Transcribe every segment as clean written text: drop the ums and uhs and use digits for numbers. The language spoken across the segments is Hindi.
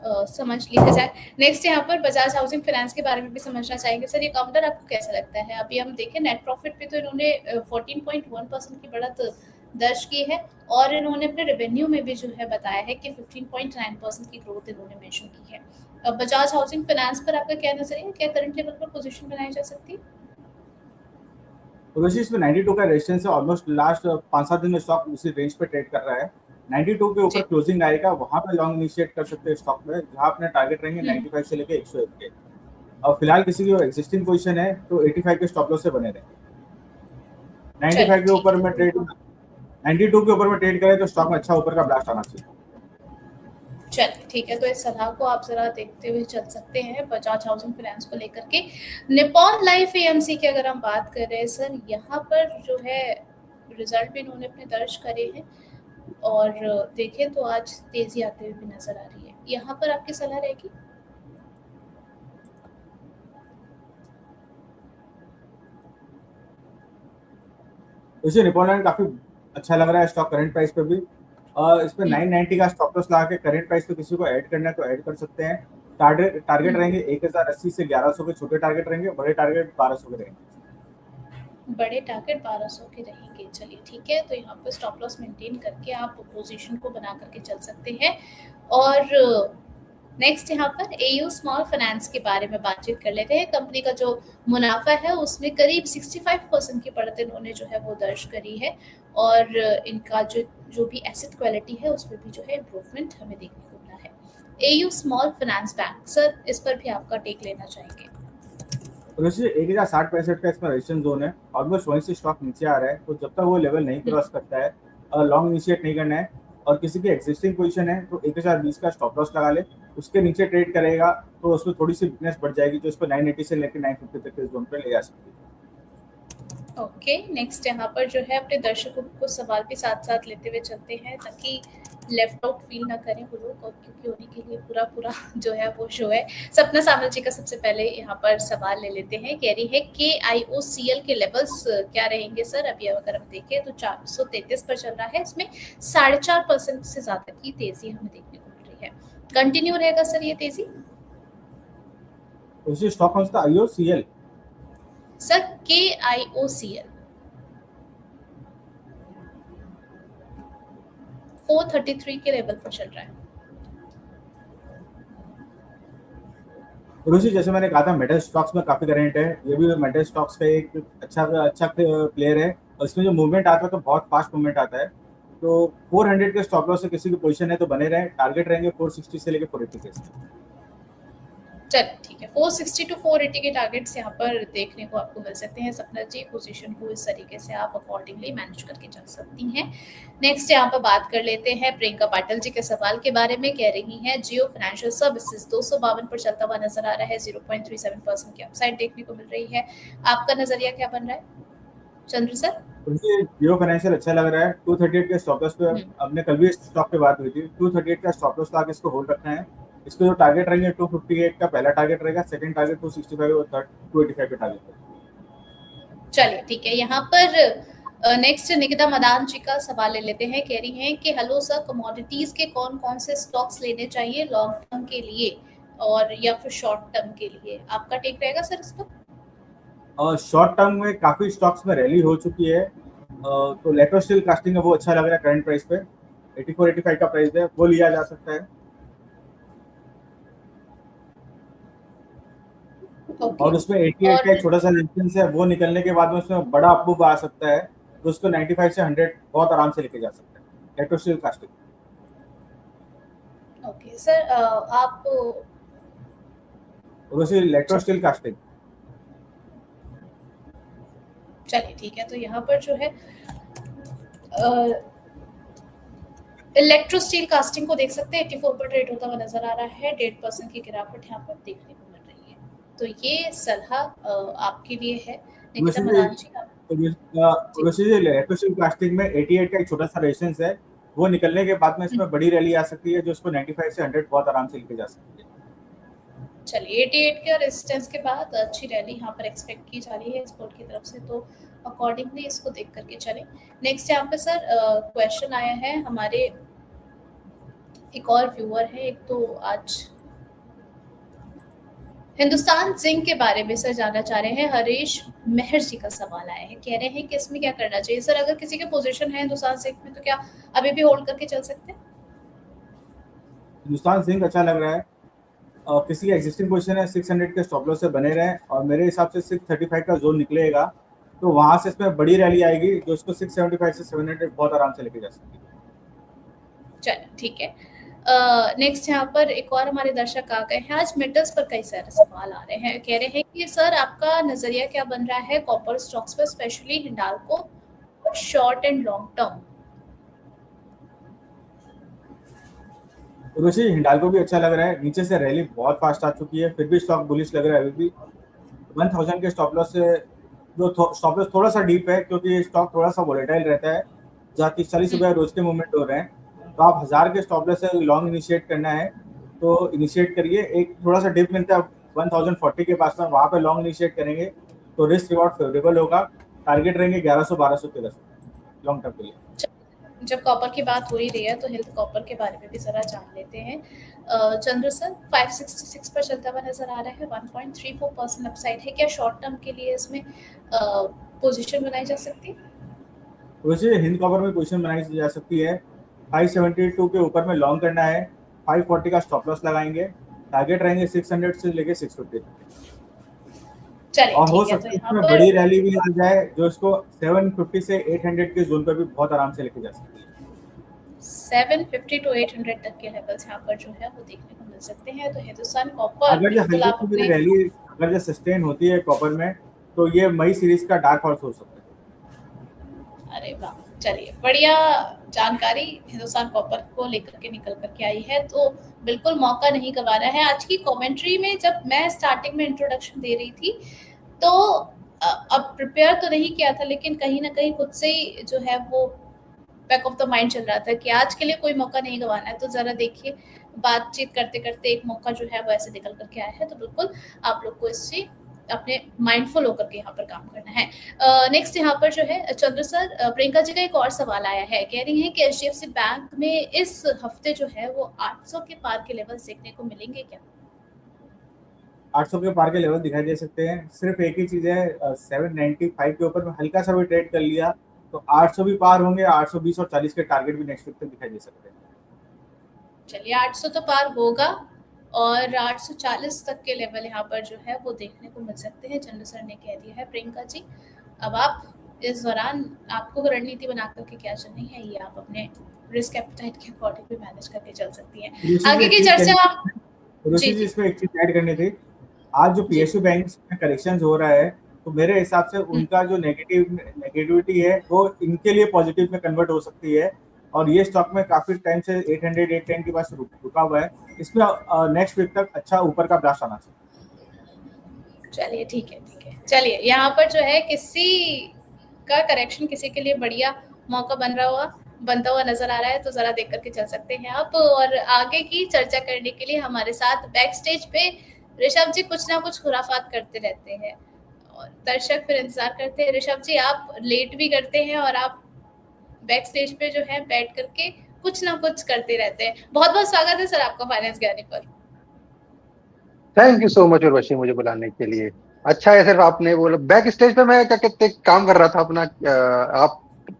समझ लिया जाए। नेक्स्ट यहाँ पर बजाज हाउसिंग फाइनेंस के बारे में भी समझना चाहेंगे। सर ये काउंटर आपको कैसा लगता है? अभी हम देखें नेट प्रॉफिट पे तो इन्होंने 14.1% की बढ़त दर्ज की है और इन्होंने अपने रेवेन्यू में भी जो है बताया है कि 15.9% की ग्रोथ इन्होंने मेंशन की है। अब बजाज हाउसिंग फाइनेंस पर आपका क्या नजरिया है? क्या करंट लेवल पर पोजीशन बनाई जा सकती है? तो वैसे इसमें 92 का रेजिस्टेंस है, ऑलमोस्ट लास्ट 5-7 दिन में स्टॉक उसी रेंज पे ट्रेड कर रहा है। 92 के ऊपर जी। क्लोजिंग आएगा, वहां पे लॉन्ग इनिशिएट कर सकते हैं स्टॉक में, जहां अपने टारगेट रहेंगे हुँ। 95 से लेके 101 के। और फिलहाल किसी की एग्जिस्टिंग पोजीशन है तो 85 के स्टॉप लॉस से बने रहे। 95 चलिए के ठीक ऊपर है, में तो ट्रेड यहाँ 92 के ऊपर में ट्रेड करें तो स्टॉक में अच्छा ऊपर का ब्लास्ट आना चाहिए। चलिए ठीक है, तो इस सलाह को आप ज़रा देखते हुए चल सकते हैं बजाज हाउसिंग फाइनेंस को लेकर के। निप्पॉन लाइफ एएमसी की अगर हम बात करें सर, यहाँ पर जो है रिजल्ट भी इन्होंने अपने दर्ज करे हैं और देखें तो आज तेज़ी आते हुए भी नज़र आ रही है। यहाँ पर आपकी सलाह रहेगी? वैसे निप्पॉन लाइफ काफी अच्छा लग रहा है स्टॉक करंट प्राइस पे भी। इसमें हुँ। 990 का स्टॉप लॉस लगा के करंट प्राइस पे किसी को ऐड करना है तो ऐड कर सकते हैं। टारगेट टारगेट हुँ। रहेंगे 1080 से 1100 के, छोटे टारगेट रहेंगे, बड़े टारगेट 1200 के रहेंगे। बड़े टारगेट 1200 के रहेंगे। चलिए ठीक है, तो यहाँ पर स्टॉप लॉस मेंटेन करके आप पोजीशन को बना करके चल सकते हैं। और नेक्स्ट यहाँ पर एयू स्मॉल फाइनेंस के बारे में बातचीत कर लेते हैं। कंपनी का जो मुनाफा है उसमें करीब 65% की बढ़त इन्होंने जो है वो दर्ज करी है और इनका जो जो भी एसेट क्वालिटी है उसमें भी जो है इम्प्रूवमेंट हमें देखने को मिला है। AU small finance bank, sir इस पर भी आपका टेक लेना चाहेंगे? तो वैसे 1060-65 का इसमें रेजिस्टेंस जोन है, ऑलमोस्ट वहीं से स्टॉक नीचे आ रहा है, तो जब तक वो लेवल नहीं हुँ। क्रॉस करता है लॉन्ग इनिशिएट नहीं करना है। और किसी की एग्जिस्टिंग पोजीशन है तो 1020 का स्टॉप लॉस लगा ले, उसके नीचे ट्रेड करेगा तो उसमें थोड़ी सी वीकनेस बढ़ जाएगी, जो इसको 980 से लेकर 950 तक के जोन पे ले जा सकती है। ओके, नेक्स्ट यहाँ पर जो है अपने दर्शकों को सवाल भी साथ साथ लेते हुए चलते हैं ताकि लेफ्ट आउट फील ना करें वो लोग, और क्योंकि उन्हीं के लिए पूरा पूरा जो है वो शो है। सपना सावल जी का सबसे पहले यहाँ पर सवाल ले लेते हैं। कह रही है के IOCL के लेवल्स क्या रहेंगे सर? अभी अगर हम देखें तो 433 पर चल रहा है, इसमें 4.5% से ज्यादा की तेजी हमें देखने को मिल रही है। कंटिन्यू रहेगा सर ये तेजी? तो उसी स्टॉक कौन सा? IOCL। सर KIOCL 433 के लेवल पर चल रहा है। ऋषि, जैसे मैंने कहा था मेटल स्टॉक्स में काफी करंट है, ये भी मेटल स्टॉक्स का एक अच्छा प्लेयर है, और इसमें जो मूवमेंट आता है तो बहुत फास्ट मूवमेंट आता है। तो 400 के स्टॉप लॉस से किसी की पोजीशन है तो बने रहे, टारगेट रहेंगे 460 से लेकर 480 के। चलिए ठीक है, 460 टू 480 के टारगेट्स यहाँ पर देखने को आपको मिल सकते हैं। सपना जी पोजीशन को इस तरीके से आप अकॉर्डिंगली मैनेज करके चल सकती हैं। नेक्स्ट यहाँ पर बात कर लेते हैं प्रियंका पाटिल जी के सवाल के बारे में। कह रही हैं जियो फाइनेंशियल सर्विसेज 252 पर चलता हुआ नजर आ रहा है, 0.37% की अपसाइड देखने को मिल रही है। आपका नजरिया क्या बन रहा है चंद्र सर? मुझे जियो फाइनेंशियल अच्छा लग रहा है। 238 के स्टॉप लॉस पे हम्म। हमने कल भी इस स्टॉक पे बात हुई थी, 238 का स्टॉप लॉस लगा के इसको होल्ड रखना है। इसको जो टारगेट रहेंगे 258 का पहला टारगेट रहेगा, सेकंड टारगेट 265 और थर्ड 285 का टारगेट रहेगा। चलिए ठीक है, यहाँ पर नेक्स्ट निकिता मदान जी का सवाल ले लेते हैं। कह रही हैं कि हेलो सर, कमोडिटीज के कौन कौन से स्टॉक्स लेने चाहिए लॉन्ग टर्म के लिए और या फिर शॉर्ट टर्म के लिए? आपका टेक रहेगा सर इसका? और शॉर्ट टर्म में काफी स्टॉक्स में रैली हो चुकी है, तो लेट्रो स्टील कास्टिंग है वो अच्छा लग रहा है करंट प्राइस पे, 84-85 का प्राइस है, वो लिया जा सकता है। ओके। और उसमें 88 और का एक छोटा सा रेजिस्टेंस है, वो निकलने के बाद में उसमें बड़ा अपमूव आ सकता है, तो उसको 95 से 100 बहुत आराम से लेके जा सकता है लेट्रो स्टील कास्टिंग। ओके सर, आप और उसी लेट्रो स्टील कास्टिंग। चलिए ठीक है, तो यहाँ पर जो है इलेक्ट्रो स्टील कास्टिंग को देख सकते हैं, 84 पर ट्रेड होता हुआ नजर आ रहा है, 1.5% की गिरावट यहाँ पर देखने को मिल रही है। तो ये सलाह आपके लिए है निकिता मदान जी। आप जी। लेट्रो स्टील कास्टिंग में 88 का एक छोटा सा रेजिस्टेंस है, वो निकलने के बाद में इसमें बड़ी रैली आ सकती है, जो उसको 95 से 100 बहुत आराम से लेके जा सकती है। चलिए 88 के रेजिस्टेंस के बाद अच्छी रैली यहाँ पर एक्सपेक्ट की जा रही है एक्सपोर्ट की तरफ से, तो अकॉर्डिंगली इसको देख करके चलें। नेक्स्ट यहाँ पे सर क्वेश्चन आया है हमारे, एक और व्यूअर है, एक तो आज हिंदुस्तान जिंक के बारे में सर जानना चाह रहे हैं, हरीश मेहर जी का सवाल आया है, कह रहे हैं कि इसमें क्या करना चाहिए सर? अगर किसी के पोजीशन है हिंदुस्तान जिंक में तो क्या अभी भी होल्ड करके चल सकते हैं? हिंदुस्तान जिंक अच्छा लग रहा है। किसी की एग्जिस्टिंग पोजीशन है 600 के स्टॉप लॉस से बने रहे और मेरे हिसाब से 635 का जोन निकलेगा, तो वहां से इसमें बड़ी रैली आएगी जो इसको 675 से 700 बहुत आराम से लेके जा सकती है। चलो ठीक है। नेक्स्ट यहाँ पर एक और हमारे दर्शक आ गए हैं। आज मेटल्स पर कई सारे सवाल आ रहे हैं, कह रहे हैं कि सर आपका नजरिया क्या बन रहा है कॉपर स्टॉक्स पर, specially Hindalco, short and long term? Ruchi Hindalco भी अच्छा लग रहा है, नीचे से रैली बहुत फास्ट आ चुकी है, फिर भी स्टॉक बुलिश लग रहा है अभी भी। 1000 के स्टॉप लॉस से जो स्टॉप लॉस थोड़ा सा डीप है क्योंकि स्टॉक थोड़ा सा वोलेटाइल रहता है, जहाँ 30-40 रुपये रोज के मूवमेंट हो रहे हैं, तो आप 1000 के स्टॉप लॉस से लॉन्ग इनिशिएट करना है तो इनिशिएट करिए। एक थोड़ा सा डिप मिलता है 1040 के पास में, वहाँ पे लॉन्ग इनिशिएट करेंगे तो रिस्क रिवॉर्ड फेवरेबल होगा। टारगेट रहेंगे 1100, 1200, 1300 लॉन्ग टर्म के लिए। जब कॉपर की बात हो ही रही है तो हेल्थ कॉपर के बारे में भी जरा जान लेते हैं। चंद्र सर 566 पर चलता हुआ नजर आ रहा है, 1.34% अपसाइड है, क्या शॉर्ट टर्म के लिए इसमें पोजीशन बनाई जा सकती है? वैसे हिंद कॉपर में पोजीशन बनाई जा सकती है। 572 के ऊपर में लॉन्ग करना है, 540 का स्टॉप लॉस लगाएंगे, टारगेट रहेंगे 600 से लेके 650। चलिए और हो ठीक है, तो सकता है यहाँ इसमें पर बड़ी रैली भी आ जाए जो इसको 750 से 800 के जोन पर भी बहुत आराम से लेके जा सकती है। 750 टू 800 तक के लेवल्स यहाँ पर जो है वो देखने को मिल सकते हैं। तो हिंदुस्तान कॉपर अगर जो बिल्कुल हल्की आप फुल्की अपने रैली अगर जो सस्टेन होती है कॉपर में, तो ये मई सीरीज का डार्क हॉर्स हो सकता है। अरे वाह, चलिए बढ़िया जानकारी हिंदुस्तान कॉपर को लेकर के निकल करके आई है, तो बिल्कुल मौका नहीं गंवाना है। आज की कमेंट्री में जब मैं स्टार्टिंग में इंट्रोडक्शन दे रही थी तो अब प्रिपेयर तो नहीं किया था, लेकिन कहीं ना कहीं खुद से ही जो है वो बैक ऑफ द माइंड चल रहा था कि आज के लिए कोई मौका नहीं गंवाना है। तो जरा देखिए, बातचीत करते करते एक मौका जो है वो ऐसे निकल करके आया है, तो बिल्कुल आप लोग को इससे अपने माइंडफुल होकर के यहाँ पर काम करना है। नेक्स्ट यहाँ पर जो है चंद्र सर, प्रियंका जी का एक और सवाल आया है, कह रही हैं कि एचडीएफसी बैंक में इस हफ्ते जो है वो 800 के पार के लेवल देखने को मिलेंगे क्या? 800 के पार के लेवल दिखाई दे सकते हैं। सिर्फ एक ही चीज है, 795 के ऊपर में हल्का सा भी ट्रेड कर लिया तो 800 भी पार होंगे, 820 और 40 के टारगेट भी नेक्स्ट वीक तक दिखाई दे सकते हैं। चलिए 800 तो पार होगा और 840 तक के लेवल यहाँ पर जो है वो देखने को मिल सकते हैं, चंद्र सर ने कह दिया है। प्रियंका जी, अब आप इस दौरान आपको रणनीति बना करके क्या चलनी है, ये आप अपने रिस्क एपेटाइट के अकॉर्डिंग भी मैनेज करके चल सकती हैं। आगे की चर्चा आप ऋषि जी इसमें एक चीज ऐड करनी थी। आज जो पीएसयू बैंक में करेक्शन हो रहा है, तो मेरे हिसाब से उनका जो नेगेटिविटी है वो इनके लिए पॉजिटिव में कन्वर्ट हो सकती है, और ये स्टॉक में काफी टाइम से 800 810 के पास रुका हुआ है, इसमें नेक्स्ट वीक तक अच्छा ऊपर का ब्लास्ट आना चाहिए। चलिए ठीक है। चलिए यहाँ पर जो है किसी का करेक्शन किसी के लिए बढ़िया मौका बनता हुआ नजर आ रहा है, तो जरा देख करके चल सकते हैं आप। और आगे की चर्चा करने के लिए हमारे साथ बैक स्टेज पे ऋषभ जी कुछ ना कुछ खुराफात करते रहते हैं और दर्शक फिर इंतजार करते हैं। ऋषभ जी, आप लेट भी करते हैं और आप बैक स्टेज पे जो है बैठ करके कुछ ना कुछ करते रहते हैं। बहुत बहुत स्वागत है सर आपका फाइनेंस ज्ञानी पर। Thank you so much Urvashi मुझे बुलाने के लिए। अच्छा है, सिर्फ आपने बोला बैक स्टेज पे मैं क्या कहते काम कर रहा था अपना,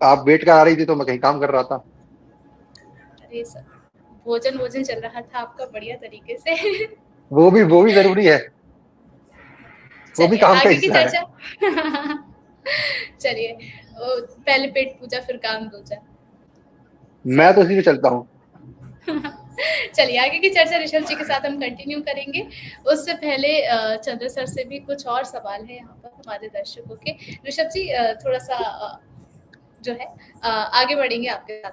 आप वेट कर आ रही थी तो मैं कहीं काम कर रहा था। अरे सर, भोजन चल रहा था आपका बढ़िया तरीके से। वो भी जरूरी है, वो भी काम का आगे की हिस्सा है। चर्चा चलिए, पहले पेट पूजा फिर काम दूजा। मैं तो इसी पे चलता हूँ। चलिए आगे की चर्चा ऋषभ जी के साथ हम कंटिन्यू करेंगे। उससे पहले चंद्र सर से भी कुछ और सवाल है यहाँ पर हमारे दर्शकों के। ऋषभ जी थोड़ा सा जो है आगे बढ़ेंगे आपके साथ,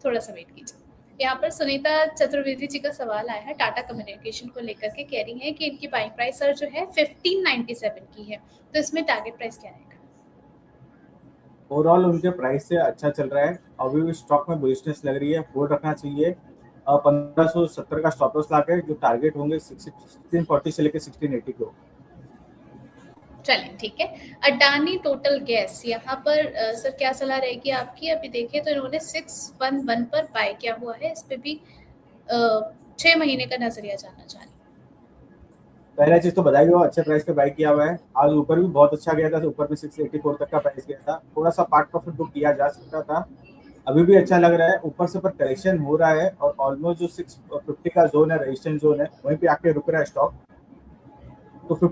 थोड़ा सा वेट कीजिए। यहाँ पर सुनीता चतुर्वेदी जी का सवाल आया है टाटा कम्युनिकेशन को लेकर के, कह रही है कि इनकी बाइंग प्राइस सर जो है 1597 की है, तो इसमें टारगेट प्राइस क्या रहेगा? ओवरऑल उनके प्राइस से अच्छा चल रहा है, अभी भी स्टॉक में बुलिशनेस लग रही है, होल्ड रखना चाहिए। 1570 का स्टॉप लॉस लाके जो टारगेट होंगे 1640 से लेकर 1680 को। चलिए ठीक है। अडानी टोटल गैस, यहाँ पर सर क्या सलाह रहेगी आपकी? अभी देखें तो इन्होंने 611 पर बाय किया हुआ है, इस पे भी 6 महीने का नजरिया जानना चाह रही हूँ। पहला चीज तो बधाई हो, अच्छे प्राइस पे बाई किया हुआ है। आज ऊपर भी बहुत अच्छा गया था, ऊपर भी 684 तक का प्राइस गया था, थोड़ा सा पार्ट प्रॉफिट बुक किया जा सकता था, अभी भी अच्छा लग रहा है। ऊपर से पर करेक्शन हो रहा है और ऑलमोस्ट जो 650 का जोन है, रेजिस्टेंस जोन है, वहीं पे आके रुक रहा है स्टॉक। तो 50